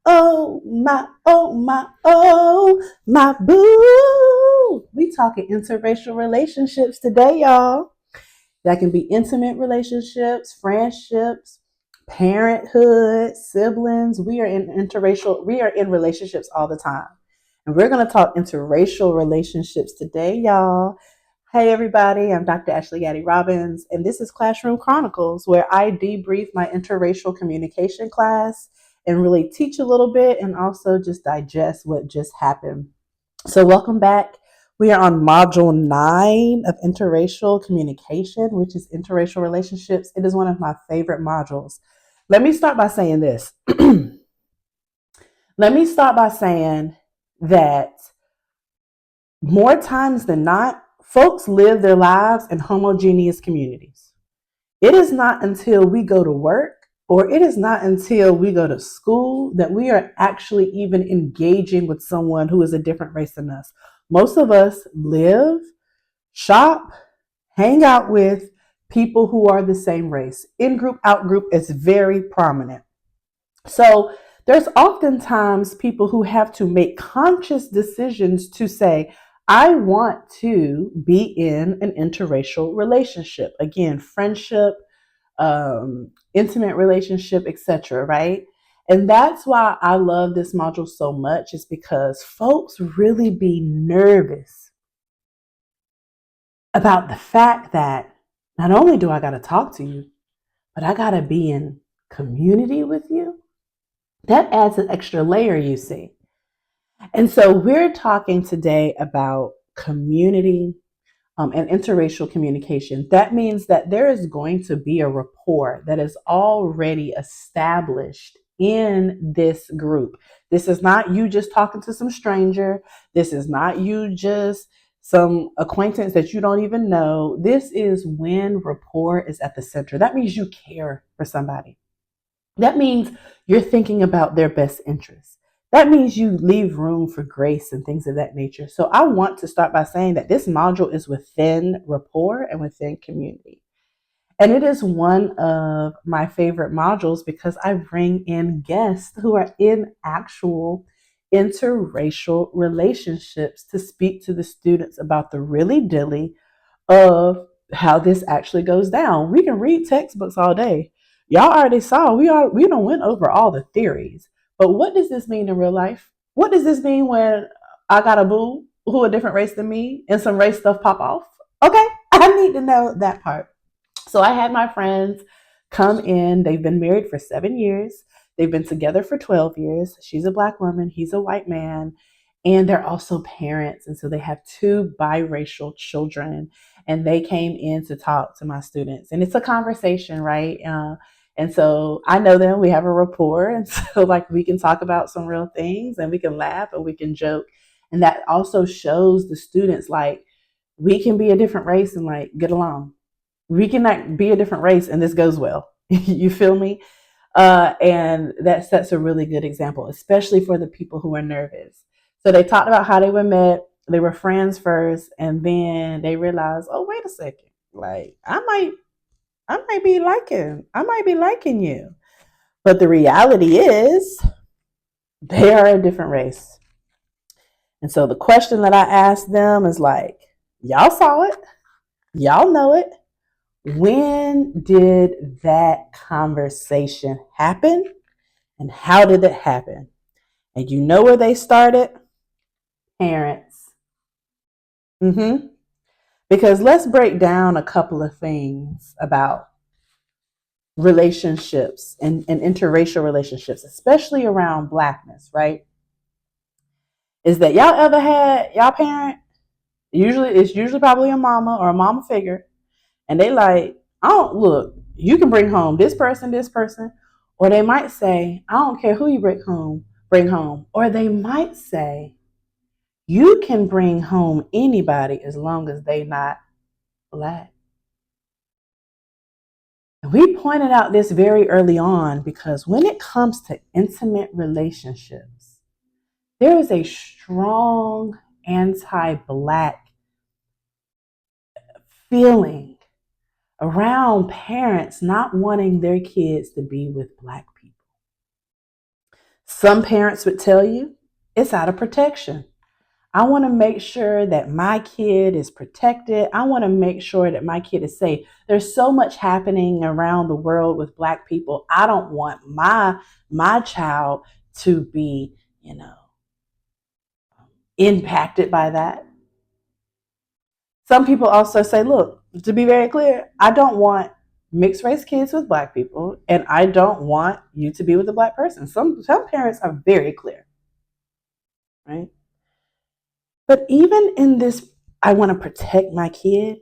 my boo. We talking interracial relationships today, y'all. That can be intimate relationships, friendships, parenthood, siblings. We are in relationships all the time. And we're going to talk interracial relationships today, y'all. Hey, everybody, I'm Dr. Ashley Gaddy Robbins, and this is Classroom Chronicles, where I debrief my interracial communication class and really teach a little bit and also just digest what just happened. So, welcome back. We are on module 9 of interracial communication, which is interracial relationships. It is one of my favorite modules. Let me start by saying this. Let me start by saying that more times than not, folks live their lives in homogeneous communities. It is not until we go to work or it is not until we go to school that we are actually even engaging with someone who is a different race than us. Most of us live, shop, hang out with people who are the same race. In group, out group is very prominent. So there's oftentimes people who have to make conscious decisions to say, I want to be in an interracial relationship. Again, friendship, intimate relationship, etc. Right? And that's why I love this module so much, is because folks really be nervous about the fact that not only do I got to talk to you, but I got to be in community with you. That adds an extra layer, you see. And so we're talking today about community and interracial communication. That means that there is going to be a rapport that is already established in this group. This is not you just talking to some stranger. This is not you just some acquaintance that you don't even know. This is when rapport is at the center. That means you care for somebody. That means you're thinking about their best interests. That means you leave room for grace and things of that nature. So I want to start by saying that this module is within rapport and within community. And it is one of my favorite modules because I bring in guests who are in actual interracial relationships to speak to the students about the really dilly of how this actually goes down. We can read textbooks all day. Y'all already saw we don't went over all the theories. But what does this mean in real life? What does this mean when I got a boo who a different race than me and some race stuff pop off? Okay, I need to know that part. So I had my friends come in. They've been married for 7 years. They've been together for 12 years. She's a Black woman. He's a white man. And they're also parents. And so they have two biracial children. And they came in to talk to my students. And it's a conversation, right? And so I know them. We have a rapport. And so, like, we can talk about some real things and we can laugh and we can joke. And that also shows the students, like, we can be a different race and, like, get along. We can, like, be a different race and this goes well. You feel me? And that sets a really good example, especially for the people who are nervous. So they talked about how they were met. They were friends first, and then they realized, oh, wait a second, like I might be liking you. But the reality is, they are a different race. And so the question that I asked them is like, y'all saw it, y'all know it. When did that conversation happen? And how did it happen? And you know where they started? Parents. Because let's break down a couple of things about relationships and interracial relationships, especially around Blackness, right? Is that y'all ever had y'all parent? It's usually probably a mama or a mama figure, and they like, I don't look, you can bring home this person, or they might say, I don't care who you bring home, or they might say, you can bring home anybody as long as they not Black. And we pointed out this very early on because when it comes to intimate relationships, there is a strong anti-Black feeling around parents not wanting their kids to be with Black people. Some parents would tell you it's out of protection. I want to make sure that my kid is protected. I want to make sure that my kid is safe. There's so much happening around the world with Black people. I don't want my child to be, impacted by that. Some people also say, look, to be very clear, I don't want mixed race kids with Black people, and I don't want you to be with a Black person. Some parents are very clear, right? But even in this, I want to protect my kid,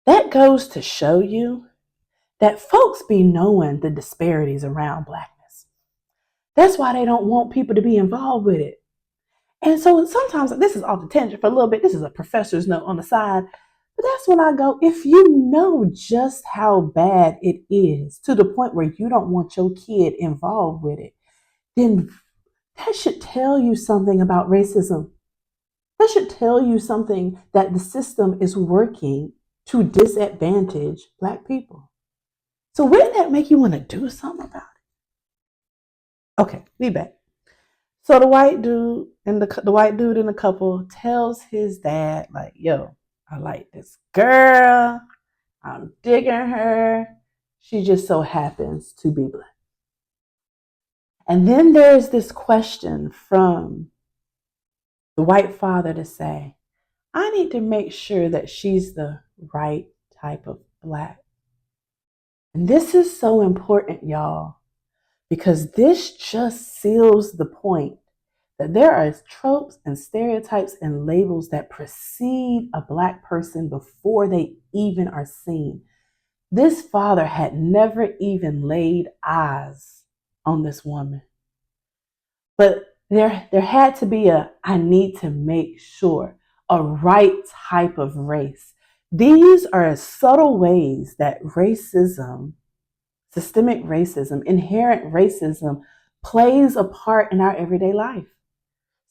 that goes to show you that folks be knowing the disparities around Blackness. That's why they don't want people to be involved with it. And so sometimes, this is off the tangent for a little bit, this is a professor's note on the side, but that's when I go, if you know just how bad it is to the point where you don't want your kid involved with it, then that should tell you something about racism. That should tell you something that the system is working to disadvantage Black people. So wouldn't that make you want to do something about it? Okay, be back. So the white dude and the white dude in the couple tells his dad, like, yo, I like this girl. I'm digging her. She just so happens to be Black. And then there's this question from the white father to say, I need to make sure that she's the right type of Black. And this is so important, y'all, because this just seals the point that there are tropes and stereotypes and labels that precede a Black person before they even are seen. This father had never even laid eyes on this woman. But there had to be I need to make sure, a right type of race. These are subtle ways that racism, systemic racism, inherent racism plays a part in our everyday life.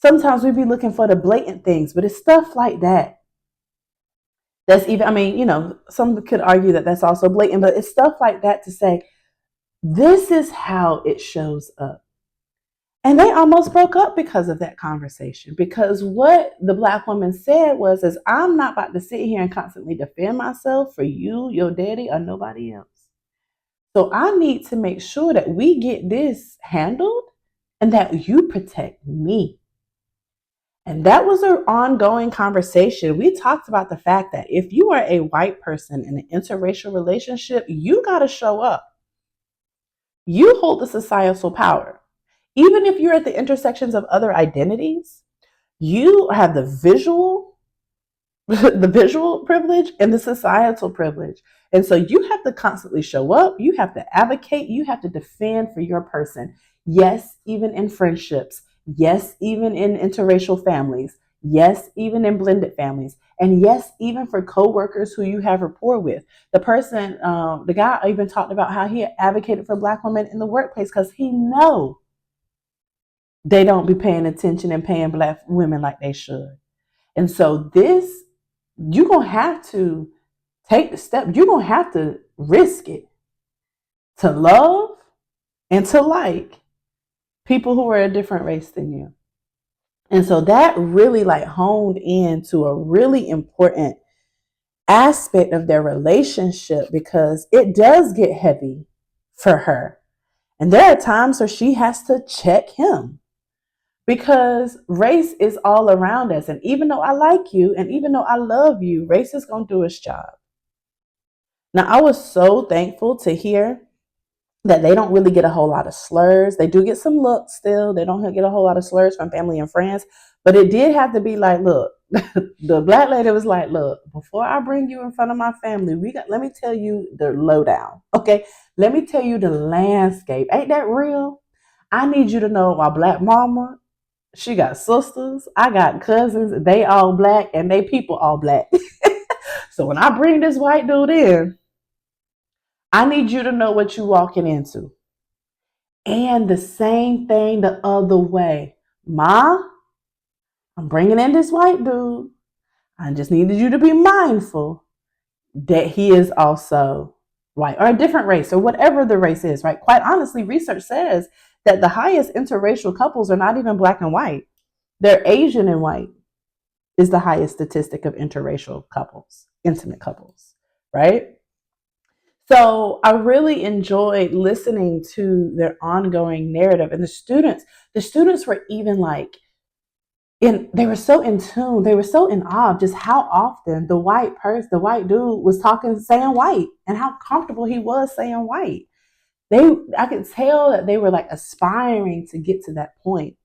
Sometimes we be looking for the blatant things, but it's stuff like that. That's even, some could argue that that's also blatant, but it's stuff like that to say, this is how it shows up. And they almost broke up because of that conversation, because what the Black woman said was, I'm not about to sit here and constantly defend myself for you, your daddy, or nobody else. So I need to make sure that we get this handled and that you protect me. And that was an ongoing conversation. We talked about the fact that if you are a white person in an interracial relationship, you got to show up. You hold the societal power. Even if you're at the intersections of other identities, you have the visual privilege and the societal privilege. And so you have to constantly show up. You have to advocate. You have to defend for your person. Yes, even in friendships. Yes, even in interracial families. Yes, even in blended families. And yes, even for coworkers who you have rapport with. The person, the guy even talked about how he advocated for Black women in the workplace because he knows they don't be paying attention and paying Black women like they should. And so this, you're going to have to take the step. You're going to have to risk it to love and to like people who are a different race than you. And so that really honed into a really important aspect of their relationship, because it does get heavy for her. And there are times where she has to check him, because race is all around us. And even though I like you and even though I love you, race is going to do its job. Now, I was so thankful to hear that they don't really get a whole lot of slurs. They do get some looks still. They don't get a whole lot of slurs from family and friends. But it did have to be look, the Black lady was like, look, before I bring you in front of my family, let me tell you the lowdown. Okay. Let me tell you the landscape. Ain't that real? I need you to know my Black mama, she got sisters. I got cousins. They all Black and they people all Black. So when I bring this white dude in, I need you to know what you're walking into. And the same thing the other way. Ma, I'm bringing in this white dude. I just needed you to be mindful that he is also white or a different race or whatever the race is, right? Quite honestly, research says that the highest interracial couples are not even black and white. They're Asian and white is the highest statistic of interracial couples, intimate couples, right? So I really enjoyed listening to their ongoing narrative. And the students were even like, they were so in tune, they were so in awe of just how often the white dude was saying white, and how comfortable he was saying white. I could tell that they were like aspiring to get to that point.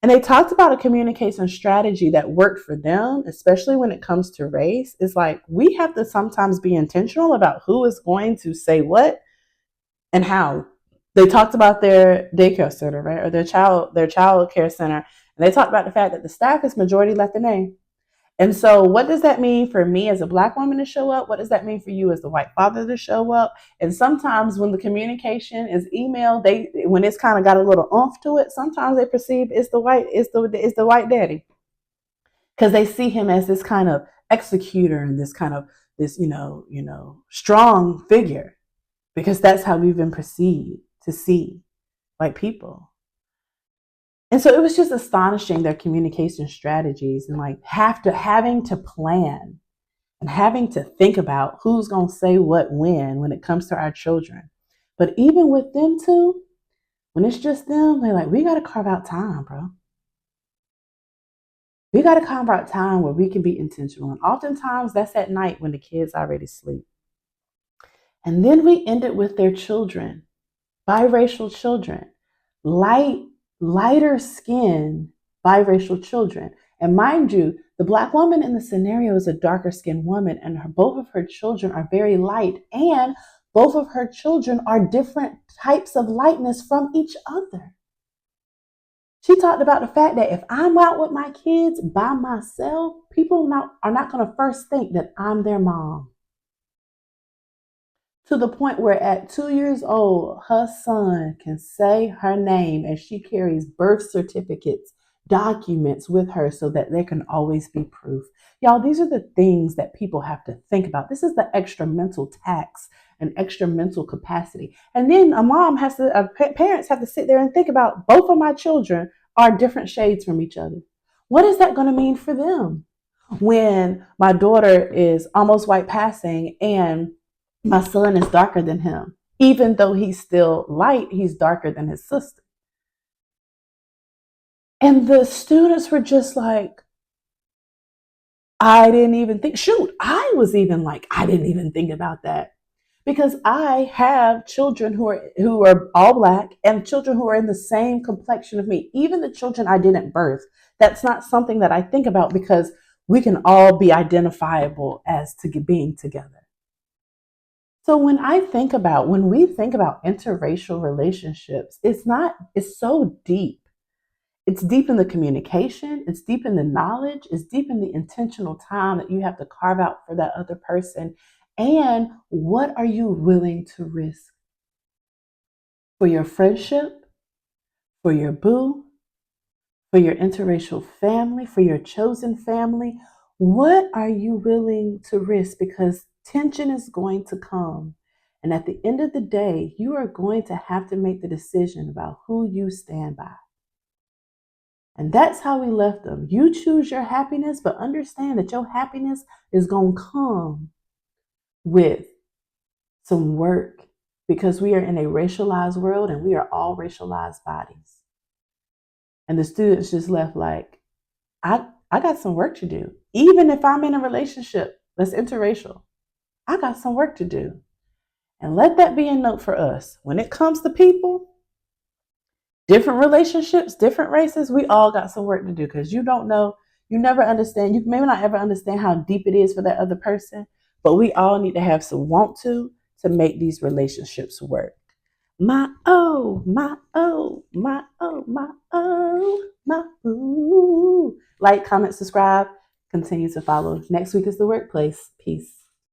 And they talked about a communication strategy that worked for them, especially when it comes to race. It's like we have to sometimes be intentional about who is going to say what and how. They talked about their daycare center, right? Or their child care center. And they talked about the fact that the staff is majority Latina. And so, what does that mean for me as a black woman to show up? What does that mean for you as the white father to show up? And sometimes, when the communication is email, when it's kind of got a little oomph to it, sometimes they perceive it's the white daddy, because they see him as this kind of executor and this strong figure, because that's how we've been perceived to see white people. And so it was just astonishing, their communication strategies, and like having to plan and having to think about who's going to say what when it comes to our children. But even with them too, when it's just them, they're like, we got to carve out time, bro. We got to carve out time where we can be intentional. And oftentimes that's at night when the kids already sleep. And then we ended with their children, biracial children, lighter skinned biracial children. And mind you, the black woman in the scenario is a darker skinned woman, and both of her children are very light, and both of her children are different types of lightness from each other. She talked about the fact that if I'm out with my kids by myself, people are not going to first think that I'm their mom. To the point where at 2 years old, her son can say her name, and she carries birth certificates, documents with her so that there can always be proof. Y'all, these are the things that people have to think about. This is the extra mental tax and extra mental capacity. And then parents have to sit there and think about, both of my children are different shades from each other. What is that going to mean for them when my daughter is almost white passing and my son is darker than him? Even though he's still light, he's darker than his sister. And the students were just like, I didn't even think. Shoot, I was even like, I didn't even think about that. Because I have children who are all black, and children who are in the same complexion of me. Even the children I didn't birth, that's not something that I think about, because we can all be identifiable as to being together. So when we think about interracial relationships, it's so deep. It's deep in the communication, it's deep in the knowledge, it's deep in the intentional time that you have to carve out for that other person. And what are you willing to risk for your friendship, for your boo, for your interracial family, for your chosen family? What are you willing to risk? Because tension is going to come. And at the end of the day, you are going to have to make the decision about who you stand by. And that's how we left them. You choose your happiness, but understand that your happiness is going to come with some work, because we are in a racialized world and we are all racialized bodies. And the students just left like, I got some work to do. Even if I'm in a relationship that's interracial, I got some work to do. And let that be a note for us. When it comes to people, different relationships, different races, we all got some work to do, because you don't know, you never understand, you may not ever understand how deep it is for that other person, but we all need to have some want to make these relationships work. My oh, my oh, my oh, my oh, my ooh. Like, comment, subscribe, continue to follow. Next week is the workplace. Peace.